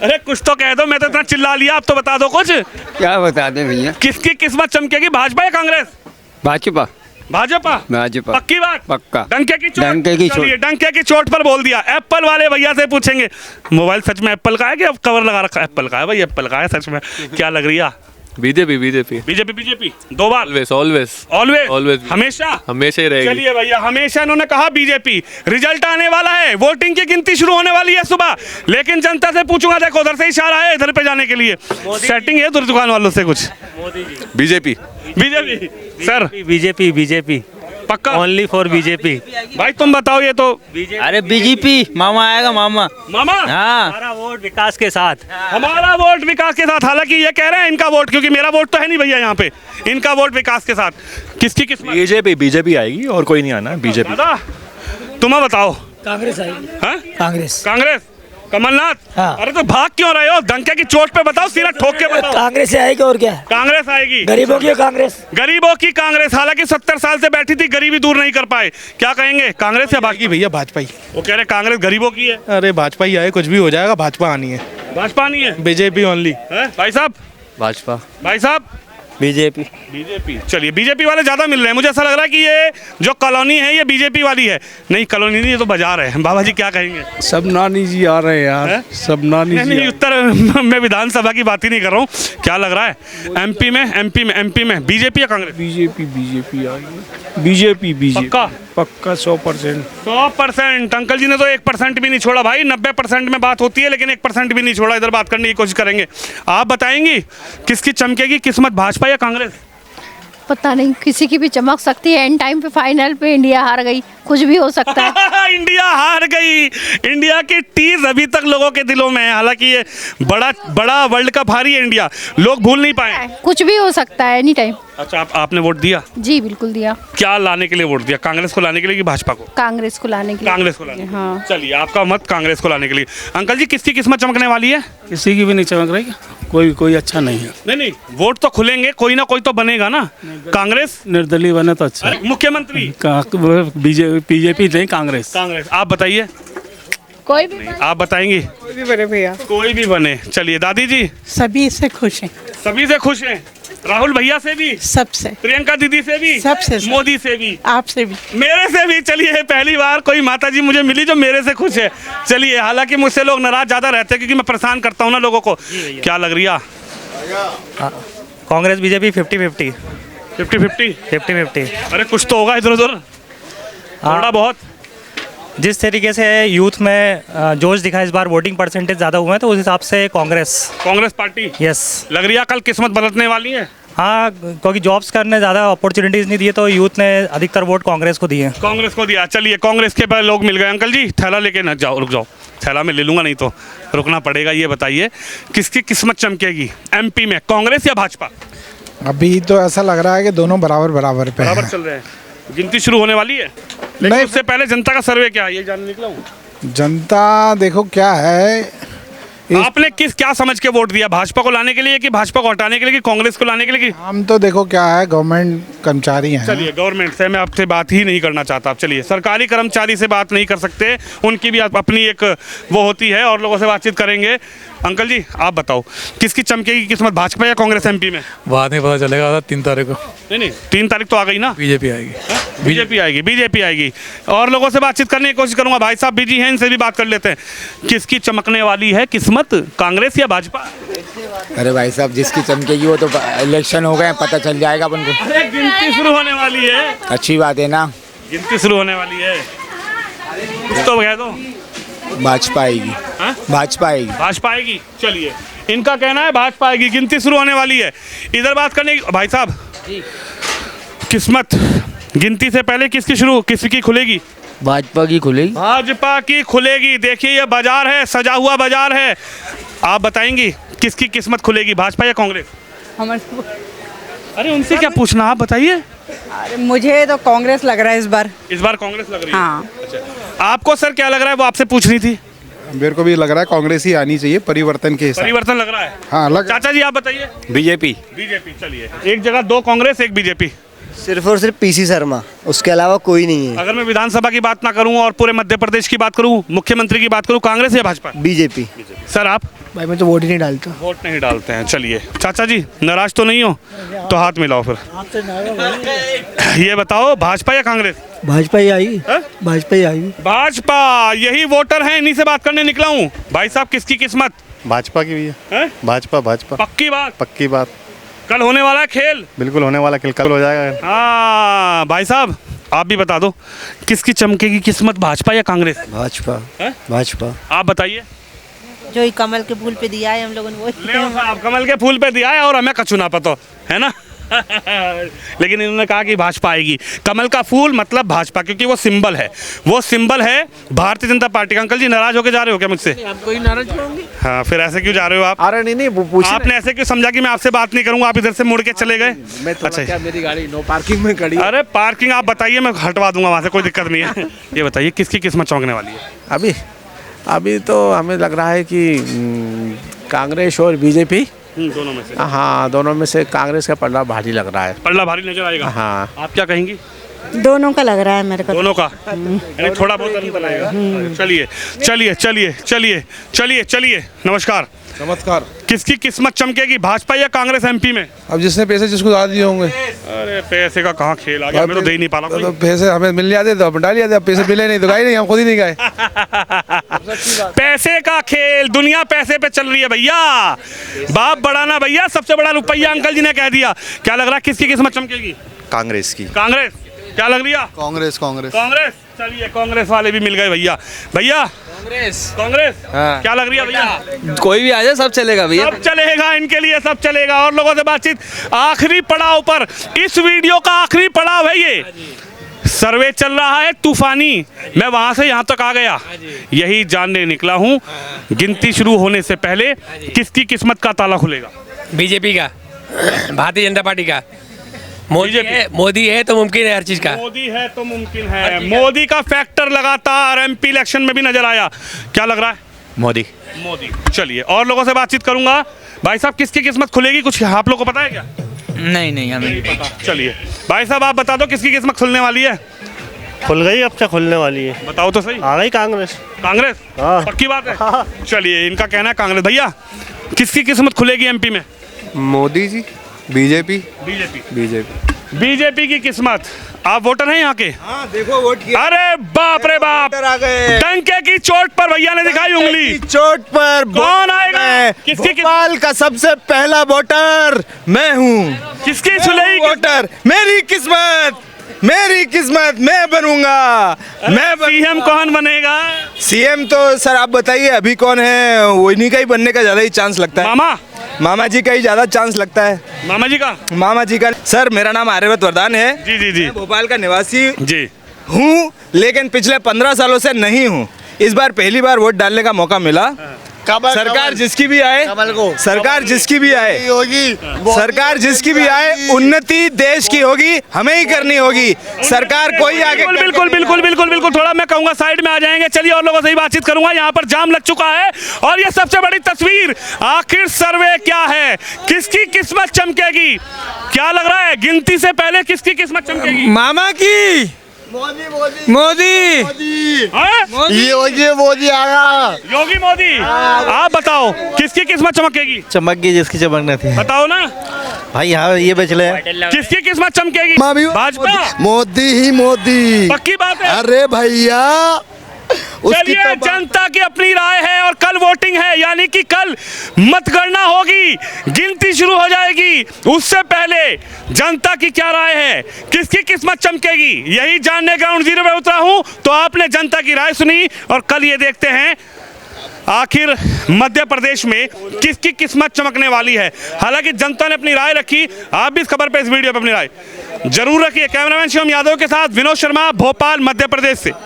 अरे कुछ तो कह दो, मैं तो इतना चिल्ला लिया, आप तो बता दो कुछ। क्या बता दें भैया। किसकी किस्मत चमकेगी, भाजपा या कांग्रेस? भाजपा। भाजपा। भाजपा। पक्की बात। पक्का। डंके की चोट। डंके की चोट। चलिए, डंके की चोट पर बोल दिया। एप्पल वाले भैया से पूछेंगे, मोबाइल सच में एप्पल का है कि अब कवर लगा रखा है? एप्पल का है भाई, एप्पल का है सच में। क्या लग रही है? बीजेपी बीजेपी बीजेपी बीजेपी 2 बार। ऑलवेज ऑलवेज ऑलवेज ऑलवेज हमेशा हमेशा ही रहेगी। चलिए भैया, हमेशा इन्होंने कहा बीजेपी। रिजल्ट आने वाला है, वोटिंग की गिनती शुरू होने वाली है सुबह, लेकिन जनता से पूछूंगा। देखो उधर से इशारा है इधर पे जाने के लिए, सेटिंग है उधर दुकान वालों से कुछ। BJP BJP sir, BJP BJP पक्का ओनली फॉर बीजेपी। भाई तुम बताओ, ये तो अरे बीजेपी मामा आएगा मामा। मामा हाँ, हमारा वोट विकास के साथ। हमारा वोट विकास के साथ। हालांकि ये कह रहे हैं इनका वोट, क्योंकि मेरा वोट तो है नहीं भैया यहाँ पे, इनका वोट विकास के साथ। किसकी किस्मत? बीजेपी बीजेपी आएगी और कोई नहीं आना। बीजेपी। दादा तुम्हें बताओ। कांग्रेस आएगी। हाँ? कांग्रेस। कांग्रेस, कमलनाथ। हाँ। अरे तो भाग क्यों रहे हो? डंके की चोट पे बताओ, सीधा ठोक के बताओ। कांग्रेस से आएगी और क्या? कांग्रेस आएगी। गरीबों की कांग्रेस। गरीबों की कांग्रेस। हालांकि 70 साल से बैठी थी, गरीबी दूर नहीं कर पाए। क्या कहेंगे, कांग्रेस या भाजपा? भैया भाजपा ही। वो कह रहे कांग्रेस गरीबों की है। अरे भाजपा ही आए, कुछ भी हो जाएगा, भाजपा आनी है। भाजपा नहीं है, बीजेपी ओनली। भाई साहब? भाजपा। भाई साहब? बीजेपी। बीजेपी। चलिए, बीजेपी वाले ज्यादा मिल रहे हैं। मुझे ऐसा लग रहा है कि ये जो कॉलोनी है ये बीजेपी वाली है। नहीं कॉलोनी नहीं, ये तो बाजार है। बाबा जी क्या कहेंगे? सब नानी जी आ रहे हैं यार, सब नानी नहीं, जी। नहीं, उत्तर मैं विधानसभा की बात ही नहीं कर रहा हूँ। क्या लग रहा है एमपी में बीजेपी या कांग्रेस? बीजेपी बीजेपी आएगी। बीजेपी बीजेपी पक्का? पक्का 100%। 100%। अंकल जी ने तो 1% भी नहीं छोड़ा भाई। 90% में बात होती है, लेकिन 1% भी नहीं छोड़ा। इधर बात करने की कोशिश करेंगे। आप बताएंगी किसकी चमकेगी किस्मत, भाजपा या कांग्रेस? पता नहीं, किसी की भी चमक सकती है। एंड टाइम पे फाइनल पे इंडिया हार गई, कुछ भी हो सकता है। इंडिया हार गई। इंडिया की टीज अभी तक लोगों के दिलों में है। हालांकि ये बड़ा वर्ल्ड कप हारी है इंडिया, लोग भूल नहीं पाए। कुछ भी हो सकता है एनी टाइम। अच्छा, आपने वोट दिया? जी बिल्कुल दिया। क्या लाने के लिए वोट दिया? कांग्रेस को लाने के लिए कि भाजपा को? कांग्रेस को लाने के लिए। कांग्रेस को लाने। हाँ। चलिए, आपका मत कांग्रेस को लाने के लिए। अंकल जी, किसकी किस्मत चमकने वाली है? किसी की भी नहीं चमक रही, कोई अच्छा नहीं है। नहीं, वोट तो खुलेंगे, कोई ना कोई तो बनेगा ना। कांग्रेस निर्दलीय बने तो अच्छा। मुख्यमंत्री बीजेपी नहीं, कांग्रेस। कांग्रेस। आप बताइए, कोई भी आप बताएंगी? कोई भी बने भैया। कोई भी बने। चलिए दादी जी, सभी से खुश हैं। सभी से खुश हैं? राहुल भैया से भी, सबसे, प्रियंका दीदी से भी, सबसे, मोदी से भी, आपसे भी, मेरे से भी। चलिए, पहली बार कोई माता जी मुझे मिली जो मेरे से खुश है। चलिए, हालांकि मुझसे लोग नाराज ज्यादा रहते हैं क्योंकि मैं परेशान करता हूँ ना लोगों को। क्या लग रही है? कांग्रेस बीजेपी 50-50। 50-50। अरे कुछ तो होगा इधर उधर, थोड़ा बहुत। जिस तरीके से यूथ में जोश दिखा इस बार, वोटिंग परसेंटेज ज़्यादा हुआ है, तो उस हिसाब से कांग्रेस पार्टी। यस। लग रही है कल किस्मत बदलने वाली है। हाँ, क्योंकि जॉब्स करने ज़्यादा अपॉर्चुनिटीज़ नहीं दिए, तो यूथ ने अधिकतर वोट कांग्रेस को दिए। कांग्रेस को दिया। चलिए, कांग्रेस के पास लोग मिल गए। अंकल जी, थैला लेके ना जाओ, रुक जाओ, थैला में ले लूंगा, नहीं तो रुकना पड़ेगा। ये बताइए, किसकी किस्मत चमकेगी एमपी में, कांग्रेस या भाजपा? अभी तो ऐसा लग रहा है कि दोनों बराबर पे बराबर हैं। चल रहे हैं। गिनती शुरू होने वाली है, लेकिन नहीं। उससे पहले जनता का सर्वे क्या है ये जानने निकला हूँ। जनता देखो क्या है, आपने क्या समझ के वोट दिया? भाजपा को लाने के लिए कि भाजपा को हटाने के लिए कि कांग्रेस को लाने के लिए कि? हम तो देखो क्या है, गवर्नमेंट कर्मचारी हैं। चलिए, गवर्नमेंट से मैं आपसे बात ही नहीं करना चाहता। आप चलिए, सरकारी कर्मचारी से बात नहीं कर सकते, उनकी भी अपनी एक वो होती है, और लोगों से बातचीत करेंगे। अंकल जी, आप बताओ, किसकी चमकेगी किस्मत, भाजपा या कांग्रेस एमपी में? बाद में पता चलेगा 3 तारीख को। नहीं, 3 तारीख तो आ गई ना। बीजेपी आएगी। बीजेपी आएगी। और लोगों से बातचीत करने की कोशिश करूंगा। भाई साहब बिजी हैं, इनसे भी बात कर लेते हैं। किसकी चमकने वाली है किस्मत, कांग्रेस या भाजपा? अरे भाई साहब, जिसकी चमकेगी वो तो इलेक्शन हो गए, पता चल जाएगा अपन को। अरे गिनती शुरू होने वाली है। अच्छी बात है ना। गिनती शुरू होने वाली है, कुछ तो कह दो। भाजपा आएगी। भाजपा आएगी। भाजपा आएगी। चलिए, इनका कहना है भाजपा आएगी, गिनती शुरू होने वाली है। इधर बात करने की। भाई साहब, किस्मत गिनती से पहले किसकी खुलेगी? भाजपा की खुलेगी। भाजपा की खुलेगी। देखिए, ये बाजार है, सजा हुआ बाजार है। आप बताएंगी किसकी किस्मत खुलेगी, भाजपा या कांग्रेस? अरे उनसे क्या पूछना, आप बताइए। अरे मुझे तो कांग्रेस लग रहा है इस बार। इस बार कांग्रेस लग रही है। हाँ। अच्छा, आपको सर क्या लग रहा है, वो आपसे पूछनी थी। मेरे को भी लग रहा है कांग्रेस ही आनी चाहिए, परिवर्तन के हिसाब। परिवर्तन लग रहा है। हाँ, चाचा जी आप बताइए। बीजेपी। बीजेपी। चलिए, एक जगह 2 कांग्रेस 1 बीजेपी। सिर्फ और सिर्फ पीसी शर्मा, उसके अलावा कोई नहीं है। अगर मैं विधानसभा की बात ना करूं और पूरे मध्य प्रदेश की बात करूं, मुख्यमंत्री की बात करूं, कांग्रेस या भाजपा? बीजेपी। सर आप? भाई मैं तो वोट ही नहीं डालता। वोट नहीं डालते हैं। चलिए चाचा जी, नाराज तो नहीं हो? तो हाथ मिलाओ फिर। ये बताओ, भाजपा या कांग्रेस? भाजपा ही आएगी, भाजपा ही आएगी। भाजपा, यही वोटर हैं, इन्हीं से बात करने निकला हूँ। भाई साहब, किसकी किस्मत? भाजपा की भी है। भाजपा भाजपा पक्की बात? पक्की बात। कल होने वाला है खेल। बिल्कुल होने वाला खेल, कल हो जाएगा। हाँ भाई साहब, आप भी बता दो, किसकी चमकेगी किस्मत, भाजपा या कांग्रेस? भाजपा। भाजपा। आप बताइए। जो कमल के फूल पे दिया है हम लोगों ने ले साहब, कमल के फूल पे दिया है और हमें कछु ना पता है ना। लेकिन इन्होंने कहा कि भाजपा आएगी। कमल का फूल मतलब भाजपा, क्योंकि वो सिंबल है, वो सिंबल है भारतीय जनता पार्टी का। अंकल जी, नाराज होके जा रहे हो क्या मुझसे? कोई नाराज होंगे? हाँ, फिर ऐसे क्यों जा रहे हो आप? अरे नहीं वो पूछ आपने ऐसे क्यों समझा कि मैं आपसे बात नहीं करूंगा, आप इधर से मुड़ के चले गए? अच्छा, क्या मेरी गाड़ी नो पार्किंग में खड़ी? अरे पार्किंग आप बताइए, मैं हटवा दूंगा वहाँ से, कोई दिक्कत नहीं है। ये बताइए, किसकी किस्मत चौंकने वाली है? अभी तो हमें लग रहा है कि कांग्रेस और बीजेपी, दोनों में से? हाँ दोनों में से कांग्रेस का पलड़ा भारी लग रहा है। पल्ला भारी नजर आएगा? हाँ। आप क्या कहेंगी? दोनों का लग रहा है मेरे को। दोनों का? यानी थोड़ा बहुत अंतर आएगा। चलिए चलिए चलिए चलिए चलिए चलिए, नमस्कार। नमस्कार। किसकी किस्मत चमकेगी, भाजपा या कांग्रेस एमपी में? अब जिसने पैसे जिसको ज्यादा दिए होंगे। अरे पैसे का कहाँ खेल आ गया, हमें तो दे ही नहीं पाला कोई। तो पैसे हमें मिल जाते तो हम डाल जाते, अब पैसे मिले नहीं तो गए नहीं, हम खुद ही नहीं गए। पैसे का खेल, दुनिया पैसे पे चल रही है भैया। बाप बड़ा ना भैया, सबसे बड़ा रुपया, अंकल जी ने कह दिया। क्या लग रहा है, किसकी किस्मत चमकेगी? कांग्रेस की। कांग्रेस? क्या लग रही है? कांग्रेस कांग्रेस कांग्रेस। चलिए, कांग्रेस वाले भी मिल गए भैया। भैया कांग्रेस। कांग्रेस? हाँ। क्या लग रही है भैया? कोई भी आ जाए सब चलेगा भैया। सब चलेगा, इनके लिए सब चलेगा। और लोगों से बातचीत, आखिरी पड़ाव पर, इस वीडियो का आखिरी पड़ाव है ये। सर्वे चल रहा है तूफानी, मैं वहां से यहां तक आ गया, यही जानने निकला हूं, गिनती शुरू होने से पहले किसकी किस्मत का ताला खुलेगा? बीजेपी का, भारतीय जनता पार्टी का। मोदी है तो मुमकिन है हर चीज का। मोदी है तो मुमकिन है। मोदी का फैक्टर लगातार एमपी इलेक्शन में भी नजर आया। क्या लग रहा है? मोदी। मोदी। चलिए, और लोगों से बातचीत करूंगा। भाई साहब, किसकी किस्मत खुलेगी, कुछ आप लोग को पता है क्या? नहीं हमें नहीं पता। चलिए भाई साहब, आप बता दो, किसकी किस्मत खुलने वाली है? खुल गई, अब क्या खुलने वाली है? बताओ तो सही। आ गई कांग्रेस। कांग्रेस? हाँ। पक्की बात है? चलिए, इनका कहना है कांग्रेस। भैया, किसकी किस्मत खुलेगी एमपी में? Modi ji. BJP. BJP. BJP. BJP की किस्मत। आप वोटर हैं यहाँ के? हाँ, देखो वोट किया। अरे बाप रे बाप, आ गए। डंके की चोट पर भैया ने दिखाई उंगली। चोट पर कौन आएगा? किसकी भोपाल का सबसे पहला वोटर मैं हूँ। किसकी सुलेगी वोटर? मेरी किस्मत, मेरी किस्मत, मैं बनूंगा। मैं सीएम कौन बनेगा? सीएम तो सर आप बताइए, अभी कौन है? वो इन्हीं का ही बनने का ज्यादा ही चांस लगता है। मामा जी का ही ज्यादा चांस लगता है। मामा जी का? मामा जी का। सर मेरा नाम आर्यवत वरदान है। जी जी जी। मैं भोपाल का निवासी जी हूँ, लेकिन पिछले 15 सालों से नहीं हूँ। इस बार पहली बार वोट डालने का मौका मिला। सरकार जिसकी भी आए, सरकार जिसकी भी आए होगी, सरकार जिसकी भी आए, उन्नति देश की होगी, हमें ही करनी होगी। सरकार कोई आगे बिल्कुल बिल्कुल बिल्कुल बिल्कुल। थोड़ा मैं कहूंगा साइड में आ जाएंगे। चलिए, और लोगों से ही बातचीत करूंगा। यहाँ पर जाम लग चुका है और ये सबसे बड़ी तस्वीर, आखिर सर्वे क्या है, किसकी किस्मत चमकेगी? क्या लग रहा है, गिनती से पहले किसकी किस्मत चमकेगी? मामा की। मोदी। ये मोदी आया, योगी मोदी। आप बताओ, किसकी किस्मत चमकेगी? चमक गई जिसकी चमकना थी। बताओ ना भाई, यहाँ ये बच ले। किसकी किस्मत चमकेगी? भाजपा? मोदी ही मोदी। पक्की बात है? अरे भैया, चलिए, जनता की अपनी राय है और कल वोटिंग है, यानी कि कल मतगणना होगी, गिनती शुरू हो जाएगी। उससे पहले जनता की क्या राय है, किसकी किस्मत चमकेगी, यही जानने ग्राउंड जीरो पे उतरा हूं। तो आपने जनता की राय सुनी और कल ये देखते हैं आखिर मध्य प्रदेश में किसकी किस्मत चमकने वाली है। हालांकि जनता ने अपनी राय रखी। आप भी इस खबर पे, इस वीडियो पे अपनी राय जरूर रखिए। कैमरामैन शिवम यादव के साथ विनोद शर्मा, भोपाल, मध्य प्रदेश से।